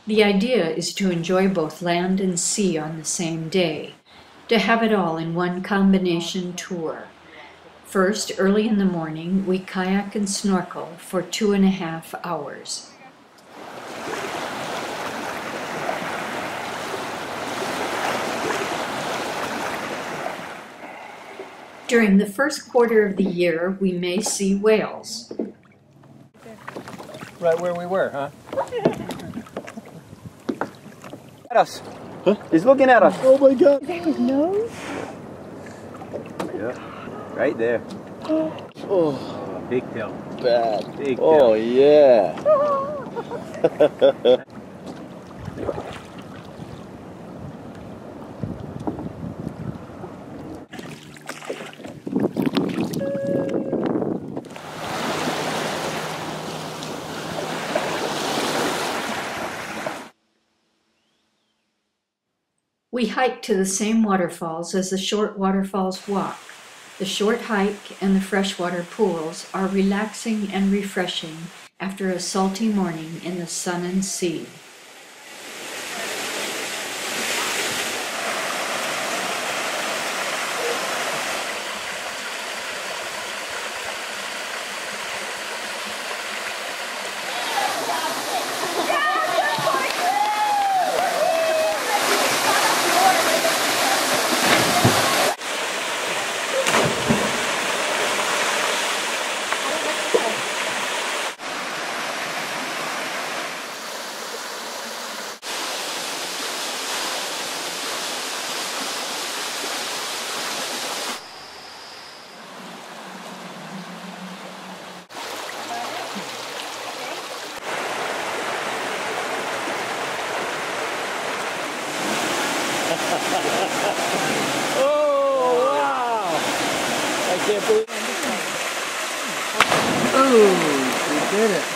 The idea is to enjoy both land and sea on the same day, to have it all in one combination tour. First, early in the morning, we kayak and snorkel for 2.5 hours. During the first quarter of the year, we may see whales. Right where we were, huh? At us. Huh? He's looking at us. Oh my God. Is that his nose? Yeah, right there. Oh, Big tail. bad. Big tail. Oh yeah. We hike to the same waterfalls as the short waterfalls walk. The short hike and the freshwater pools are relaxing and refreshing after a salty morning in the sun and sea. Oh wow! I can't believe. Oh, we did it.